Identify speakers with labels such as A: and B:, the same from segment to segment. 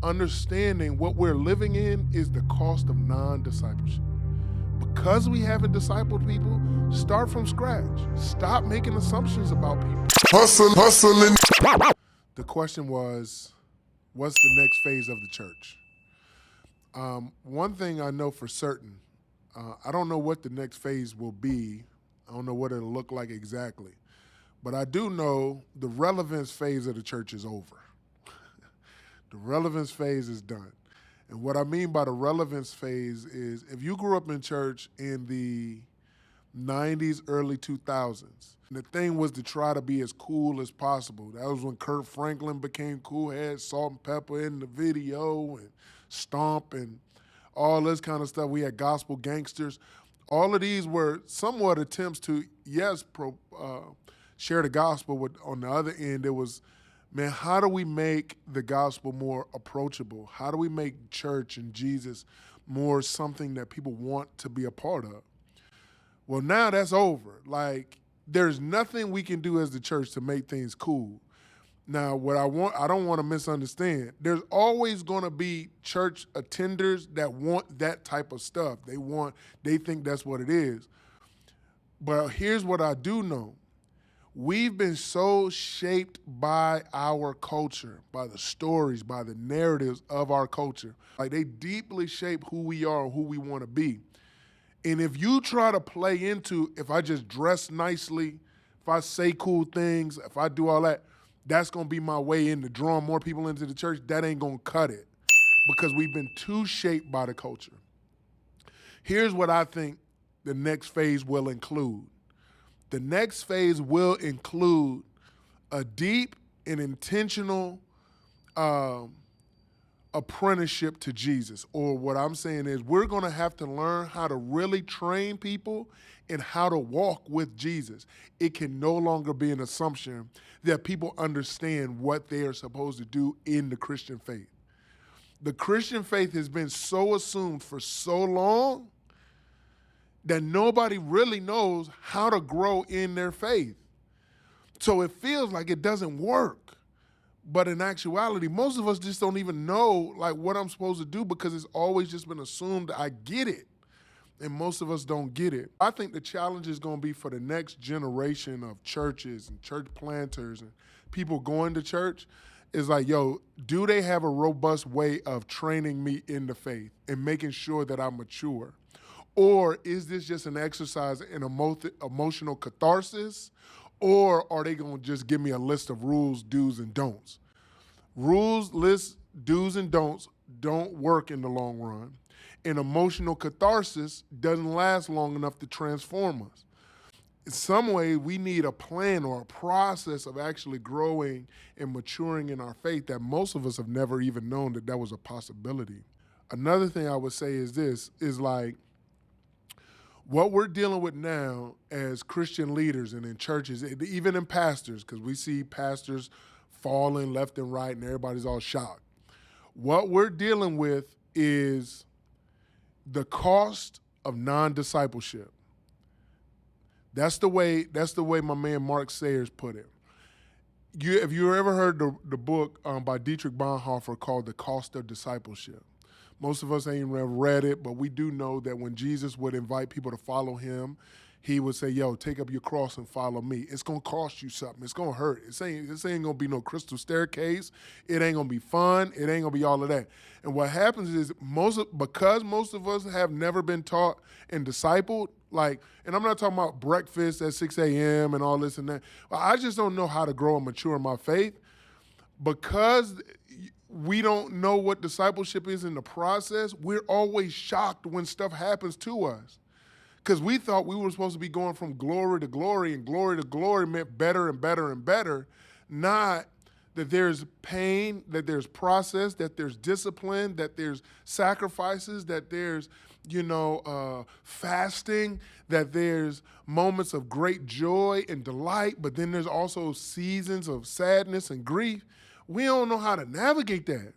A: understanding what we're living in is the cost of non-discipleship. Because we haven't discipled people, start from scratch. Stop making assumptions about people. Hustling. The question was, what's the next phase of the church? One thing I know for certain, I don't know what the next phase will be. I don't know what it'll look like exactly. But I do know the relevance phase of the church is over. The relevance phase is done. And what I mean by the relevance phase is if you grew up in church in the 90s, early 2000s, and the thing was to try to be as cool as possible. That was when Kurt Franklin became cool, had Salt and Pepper in the video and Stomp and all this kind of stuff. We had gospel gangsters. All of these were somewhat attempts to, yes, share the gospel. With, on the other end, it was, man, how do we make the gospel more approachable? How do we make church and Jesus more something that people want to be a part of? Well, now that's over. Like, there's nothing we can do as the church to make things cool. Now, what I don't want to misunderstand. There's always going to be church attenders that want that type of stuff. They think that's what it is. But here's what I do know. We've been so shaped by our culture, by the stories, by the narratives of our culture. Like, they deeply shape who we are and who we want to be. And if you try to play into, if I just dress nicely, if I say cool things, if I do all that, that's going to be my way into drawing more people into the church, that ain't going to cut it because we've been too shaped by the culture. Here's what I think the next phase will include. The next phase will include a deep and intentional apprenticeship to Jesus. Or what I'm saying is we're going to have to learn how to really train people in how to walk with Jesus. It can no longer be an assumption that people understand what they are supposed to do in the Christian faith. The Christian faith has been so assumed for so long that nobody really knows how to grow in their faith. So it feels like it doesn't work. But in actuality, most of us just don't even know like what I'm supposed to do because it's always just been assumed I get it. And most of us don't get it. I think the challenge is going to be for the next generation of churches and church planters and people going to church is like, yo, do they have a robust way of training me in the faith and making sure that I'm mature? Or is this just an exercise in emotional catharsis? Or are they going to just give me a list of rules, do's, and don'ts? Rules, lists, do's, and don'ts don't work in the long run. And emotional catharsis doesn't last long enough to transform us. In some way, we need a plan or a process of actually growing and maturing in our faith that most of us have never even known that was a possibility. Another thing I would say is this, is like, what we're dealing with now as Christian leaders and in churches, even in pastors, because we see pastors falling left and right and everybody's all shocked. What we're dealing with is the cost of non-discipleship. That's the way my man Mark Sayers put it. If you ever heard the book by Dietrich Bonhoeffer called The Cost of Discipleship, most of us ain't read it, but we do know that when Jesus would invite people to follow him, he would say, yo, take up your cross and follow me. It's going to cost you something. It's going to hurt. This ain't going to be no crystal staircase. It ain't going to be fun. It ain't going to be all of that. And what happens is because most of us have never been taught and discipled, like, and I'm not talking about breakfast at 6 a.m. and all this and that. I just don't know how to grow and mature in my faith because we don't know what discipleship is in the process. We're always shocked when stuff happens to us because we thought we were supposed to be going from glory to glory, and glory to glory meant better and better and better, not that there's pain, that there's process, that there's discipline, that there's sacrifices, that there's, fasting, that there's moments of great joy and delight, but then there's also seasons of sadness and grief. We don't know how to navigate that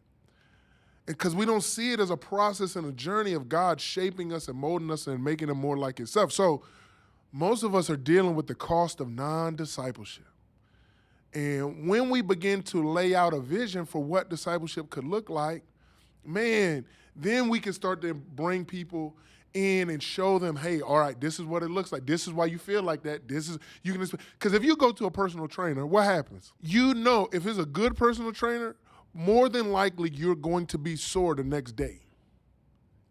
A: because we don't see it as a process and a journey of God shaping us and molding us and making it more like himself. So most of us are dealing with the cost of non-discipleship. And when we begin to lay out a vision for what discipleship could look like, man, then we can start to bring people in and show them, hey, all right, this is what it looks like. This is why you feel like that. This is, you can, because if you go to a personal trainer, what happens? You know, if it's a good personal trainer, more than likely you're going to be sore the next day.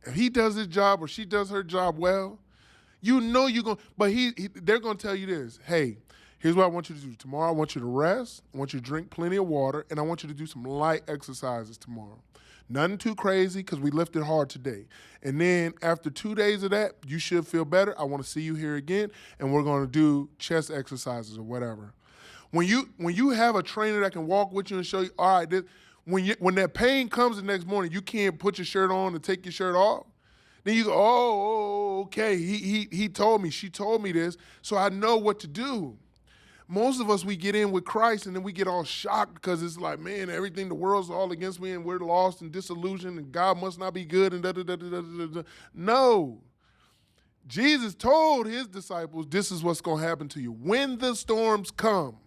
A: If he does his job or she does her job well, you know you're going, but they're going to tell you this, hey, here's what I want you to do. Tomorrow I want you to rest, I want you to drink plenty of water, and I want you to do some light exercises tomorrow. Nothing too crazy because we lifted hard today. And then after 2 days of that, you should feel better. I want to see you here again, and we're going to do chest exercises or whatever. When you have a trainer that can walk with you and show you, all right, when that pain comes the next morning, you can't put your shirt on and take your shirt off. Then you go, oh, okay, he told me, she told me this, so I know what to do. Most of us, we get in with Christ and then we get all shocked because it's like, man, everything, the world's all against me and we're lost and disillusioned and God must not be good and da-da-da-da-da-da. No. Jesus told his disciples, this is what's going to happen to you. When the storms come, ...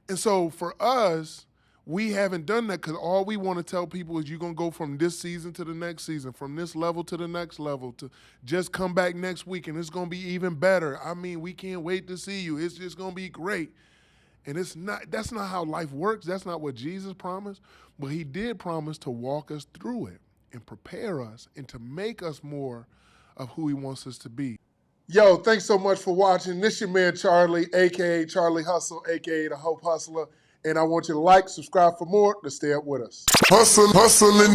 A: And so for us, we haven't done that because all we want to tell people is you're going to go from this season to the next season, from this level to the next level, to just come back next week and it's going to be even better. I mean, we can't wait to see you. It's just going to be great. And that's not how life works. That's not what Jesus promised. But he did promise to walk us through it and prepare us and to make us more of who he wants us to be. Yo, thanks so much for watching. This your man Charlie, a.k.a. Charlie Hustle, a.k.a. the Hope Hustler. And I want you to like, subscribe for more to stay up with us.
B: Hustling.